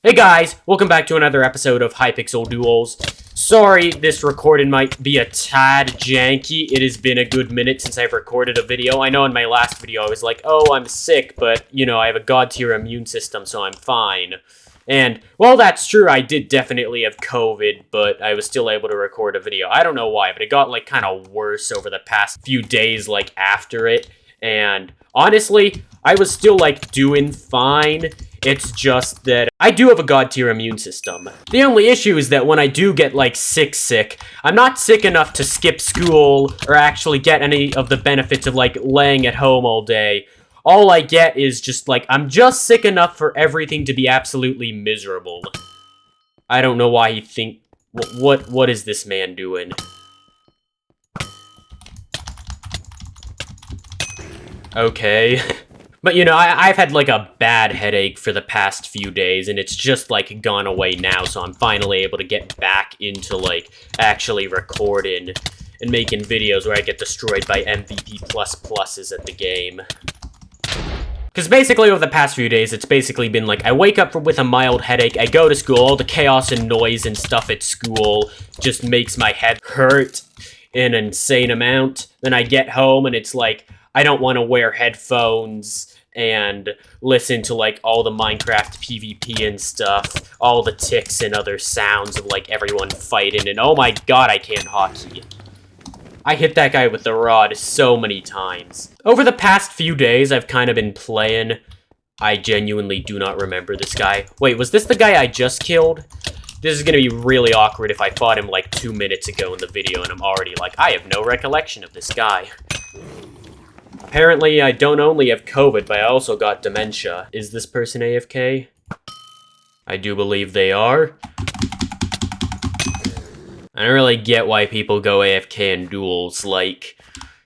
Hey guys, welcome back to another episode of Hypixel Duels. Sorry, this recording might be a tad janky. It has been a good minute since I've recorded a video. I know in my last video I was like, oh, I'm sick, but, you know, I have a god-tier immune system, so I'm fine. And, well, that's true, I did definitely have COVID, but I was still able to record a video. I don't know why, but it got, like, kind of worse over the past few days, like, after it. And, honestly, I was still, like, doing fine. It's just that I do have a god-tier immune system. The only issue is that when I do get, like, sick, I'm not sick enough to skip school or actually get any of the benefits of, like, laying at home all day. All I get is just, like, I'm just sick enough for everything to be absolutely miserable. I don't know why he think... What is this man doing? Okay. But, you know, I've had, like, a bad headache for the past few days, and it's just, like, gone away now, so I'm finally able to get back into, like, actually recording and making videos where I get destroyed by MVP++s at the game. Because basically, over the past few days, it's basically been, like, I wake up with a mild headache, I go to school, all the chaos and noise and stuff at school just makes my head hurt an insane amount. Then I get home, and it's, like, I don't want to wear headphones and listen to, like, all the Minecraft PvP and stuff, all the ticks and other sounds of, like, everyone fighting, and oh my god, I can't hotkey. I hit that guy with the rod so many times. Over the past few days, I've kind of been playing. I genuinely do not remember this guy. Wait, was this the guy I just killed? This is gonna be really awkward if I fought him, like, 2 minutes ago in the video, and I'm already like, I have no recollection of this guy. Apparently, I don't only have COVID, but I also got dementia. Is this person AFK? I do believe they are. I don't really get why people go AFK in duels. Like,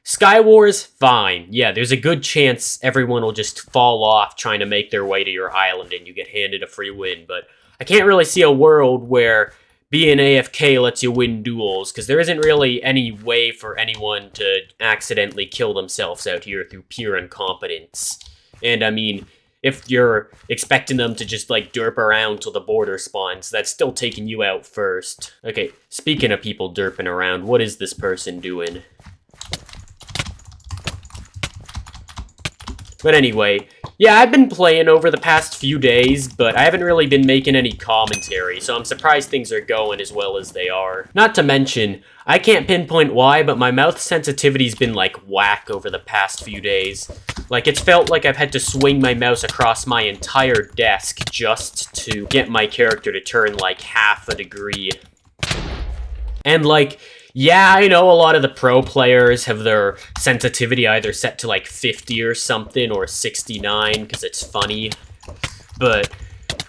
Skywars, fine. Yeah, there's a good chance everyone will just fall off trying to make their way to your island and you get handed a free win, but I can't really see a world where being AFK lets you win duels, because there isn't really any way for anyone to accidentally kill themselves out here through pure incompetence. And, I mean, if you're expecting them to just, like, derp around till the border spawns, that's still taking you out first. Okay, speaking of people derping around, what is this person doing? But anyway, yeah, I've been playing over the past few days, but I haven't really been making any commentary, so I'm surprised things are going as well as they are. Not to mention, I can't pinpoint why, but my mouth sensitivity's been, like, whack over the past few days. Like, it's felt like I've had to swing my mouse across my entire desk just to get my character to turn, like, half a degree. And, like, yeah, I know a lot of the pro players have their sensitivity either set to, like, 50 or something, or 69, because it's funny. But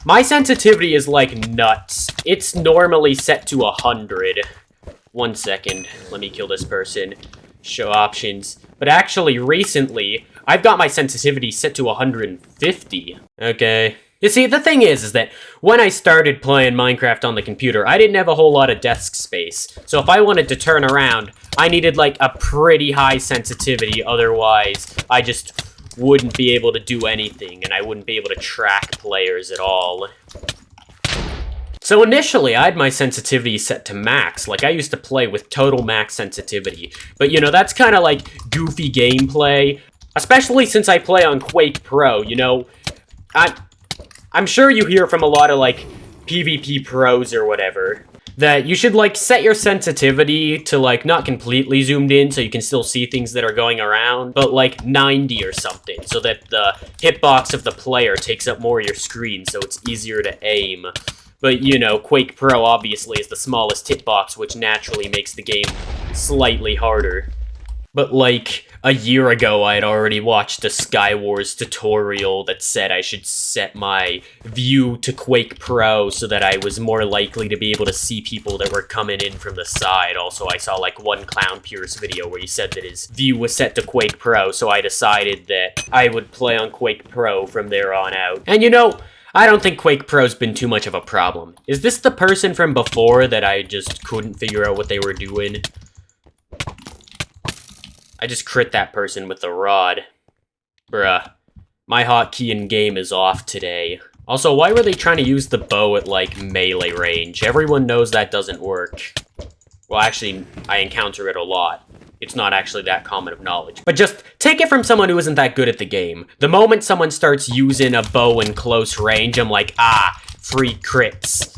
my sensitivity is, like, nuts. It's normally set to 100. 1 second. Let me kill this person. Show options. But actually, recently, I've got my sensitivity set to 150. Okay. You see, the thing is that when I started playing Minecraft on the computer, I didn't have a whole lot of desk space. So if I wanted to turn around, I needed, like, a pretty high sensitivity, otherwise I just wouldn't be able to do anything, and I wouldn't be able to track players at all. So initially, I had my sensitivity set to max. Like, I used to play with total max sensitivity. But, you know, that's kind of like goofy gameplay, especially since I play on Quake Pro, you know. I'm sure you hear from a lot of, like, PvP pros or whatever, that you should, like, set your sensitivity to, like, not completely zoomed in so you can still see things that are going around, but, like, 90 or something, so that the hitbox of the player takes up more of your screen, so it's easier to aim. But, you know, Quake Pro obviously is the smallest hitbox, which naturally makes the game slightly harder. But, like, a year ago, I had already watched a Skywars tutorial that said I should set my view to Quake Pro so that I was more likely to be able to see people that were coming in from the side. Also, I saw, like, one Clown Pierce video where he said that his view was set to Quake Pro, so I decided that I would play on Quake Pro from there on out. And, you know, I don't think Quake Pro's been too much of a problem. Is this the person from before that I just couldn't figure out what they were doing? I just crit that person with the rod. Bruh. My hotkey in game is off today. Also, why were they trying to use the bow at, like, melee range? Everyone knows that doesn't work. Well, actually, I encounter it a lot. It's not actually that common of knowledge. But just take it from someone who isn't that good at the game. The moment someone starts using a bow in close range, I'm like, ah, free crits.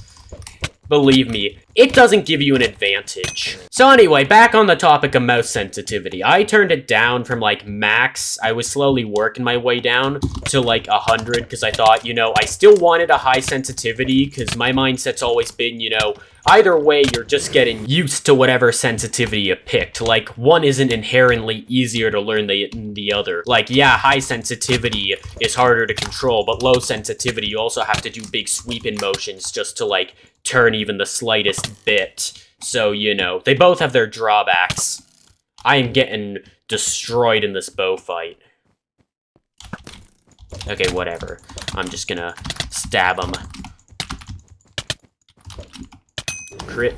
Believe me, it doesn't give you an advantage. So anyway, back on the topic of mouse sensitivity. I turned it down from, like, max. I was slowly working my way down to, like, 100, because I thought, you know, I still wanted a high sensitivity, because my mindset's always been, you know, either way, you're just getting used to whatever sensitivity you picked. Like, one isn't inherently easier to learn than the other. Like, yeah, high sensitivity is harder to control, but low sensitivity, you also have to do big sweeping motions just to, like, turn even the slightest bit. So, you know, they both have their drawbacks. I am getting destroyed in this bow fight. Okay, whatever. I'm just gonna stab him. Crit.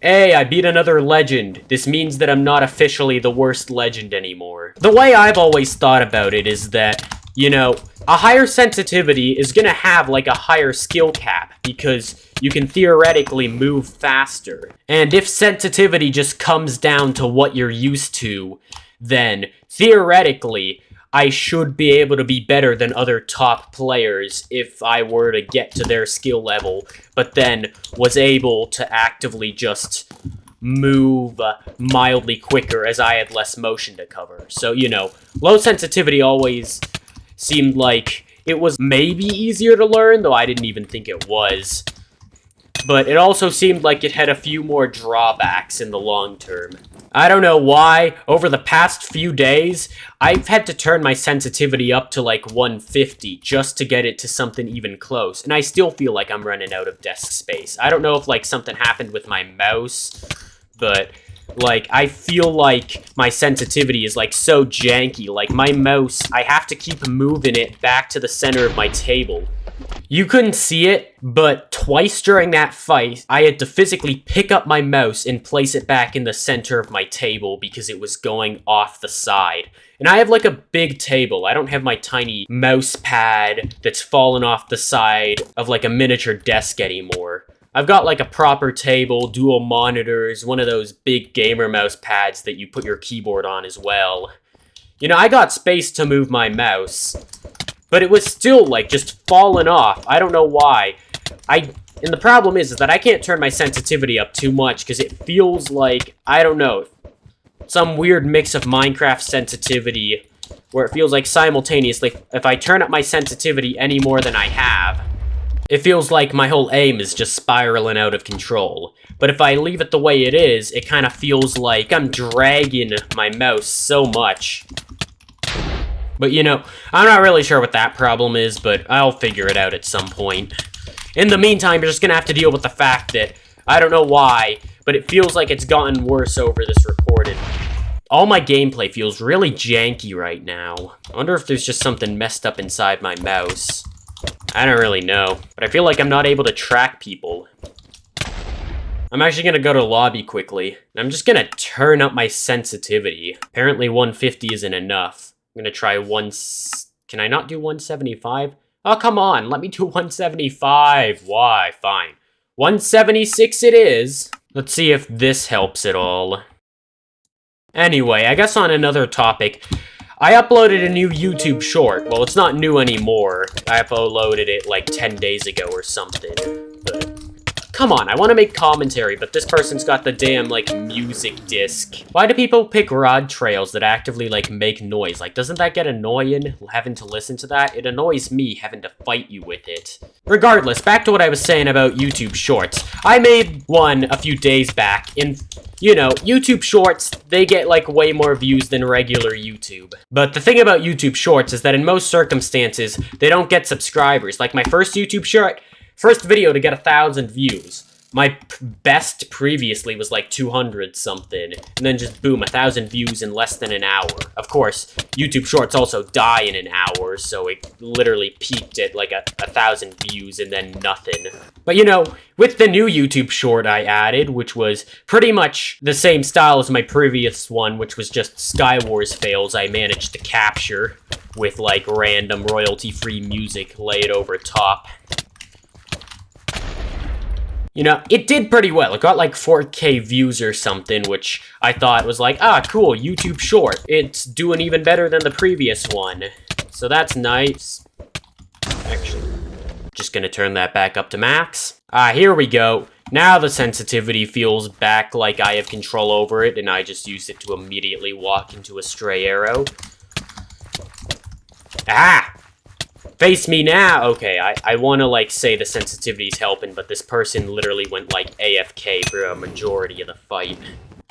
Hey, I beat another legend. This means that I'm not officially the worst legend anymore. The way I've always thought about it is that, you know, a higher sensitivity is gonna have, like, a higher skill cap, because you can theoretically move faster. And if sensitivity just comes down to what you're used to, then, theoretically, I should be able to be better than other top players if I were to get to their skill level, but then was able to actively just move mildly quicker as I had less motion to cover. So, you know, low sensitivity always seemed like it was maybe easier to learn, though I didn't even think it was. But it also seemed like it had a few more drawbacks in the long term. I don't know why, over the past few days, I've had to turn my sensitivity up to like 150 just to get it to something even close, and I still feel like I'm running out of desk space. I don't know if like something happened with my mouse, but like I feel like my sensitivity is like so janky. Like my mouse, I have to keep moving it back to the center of my table. You couldn't see it, but twice during that fight, I had to physically pick up my mouse and place it back in the center of my table because it was going off the side. And I have like a big table. I don't have my tiny mouse pad that's fallen off the side of like a miniature desk anymore. I've got like a proper table, dual monitors, one of those big gamer mouse pads that you put your keyboard on as well. You know, I got space to move my mouse, but it was still, like, just falling off. I don't know why. And the problem is that I can't turn my sensitivity up too much, because it feels like, I don't know, some weird mix of Minecraft sensitivity, where it feels like simultaneously, if I turn up my sensitivity any more than I have, it feels like my whole aim is just spiraling out of control. But if I leave it the way it is, it kind of feels like I'm dragging my mouse so much. But, you know, I'm not really sure what that problem is, but I'll figure it out at some point. In the meantime, you're just gonna have to deal with the fact that, I don't know why, but it feels like it's gotten worse over this recording. All my gameplay feels really janky right now. I wonder if there's just something messed up inside my mouse. I don't really know, but I feel like I'm not able to track people. I'm actually gonna go to lobby quickly, and I'm just gonna turn up my sensitivity. Apparently 150 isn't enough. I'm gonna try can I not do 175? Oh, come on, let me do 175. Why? Fine. 176 it is. Let's see if this helps at all. Anyway, I guess on another topic, I uploaded a new YouTube short. Well, it's not new anymore. I uploaded it like 10 days ago or something, but come on, I want to make commentary, but this person's got the damn, like, music disc. Why do people pick rod trails that actively, like, make noise? Like, doesn't that get annoying, having to listen to that? It annoys me having to fight you with it. Regardless, back to what I was saying about YouTube Shorts. I made one a few days back, and, you know, YouTube Shorts, they get, like, way more views than regular YouTube. But the thing about YouTube Shorts is that in most circumstances, they don't get subscribers. Like, my first YouTube short, first video to get 1,000 views. My best previously was like 200 something, and then just boom, 1,000 views in less than an hour. Of course, YouTube Shorts also die in an hour, so it literally peaked at like 1,000 views and then nothing. But you know, with the new YouTube Short I added, which was pretty much the same style as my previous one, which was just Skywars fails I managed to capture with like random royalty-free music laid over top. You know, it did pretty well. It got like 4K views or something, which I thought was like, ah, cool, YouTube Short. It's doing even better than the previous one. So that's nice. Actually, just gonna turn that back up to max. Here we go. Now the sensitivity feels back like I have control over it, and I just use it to immediately walk into a stray arrow. Ah! Face me now! Okay, I want to, like, say the sensitivity's helping, but this person literally went, like, AFK for a majority of the fight.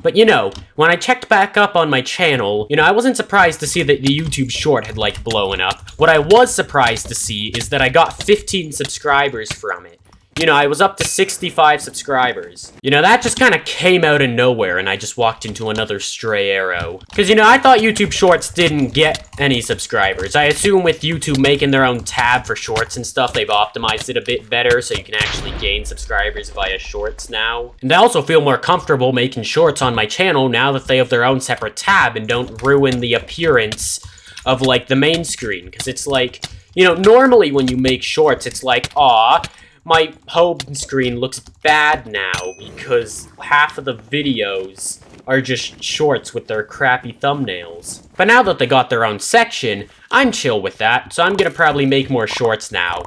But, you know, when I checked back up on my channel, you know, I wasn't surprised to see that the YouTube Short had, like, blown up. What I was surprised to see is that I got 15 subscribers from it. You know, I was up to 65 subscribers. You know, that just kind of came out of nowhere, and I just walked into another stray arrow. Because, you know, I thought YouTube Shorts didn't get any subscribers. I assume with YouTube making their own tab for Shorts and stuff, they've optimized it a bit better, so you can actually gain subscribers via Shorts now. And I also feel more comfortable making Shorts on my channel now that they have their own separate tab and don't ruin the appearance of, like, the main screen. Because it's like, you know, normally when you make Shorts, it's like, aw, my home screen looks bad now because half of the videos are just shorts with their crappy thumbnails. But now that they got their own section, I'm chill with that, so I'm gonna probably make more shorts now.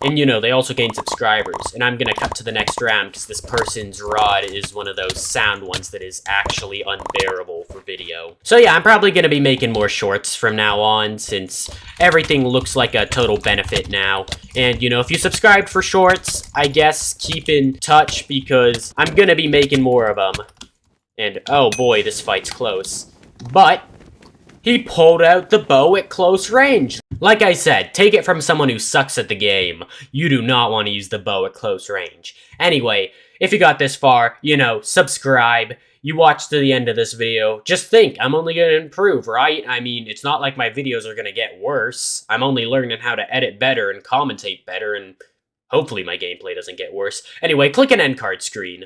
And you know, they also gain subscribers, and I'm gonna cut to the next round because this person's rod is one of those sound ones that is actually unbearable for video. So yeah, I'm probably gonna be making more shorts from now on since everything looks like a total benefit now. And you know, if you subscribed for shorts, I guess keep in touch because I'm gonna be making more of them. And oh boy, this fight's close. But he pulled out the bow at close range. Like I said, take it from someone who sucks at the game. You do not want to use the bow at close range. Anyway, if you got this far, you know, subscribe. You watched to the end of this video. Just think, I'm only going to improve, right? I mean, it's not like my videos are going to get worse. I'm only learning how to edit better and commentate better, and hopefully my gameplay doesn't get worse. Anyway, click an end card screen.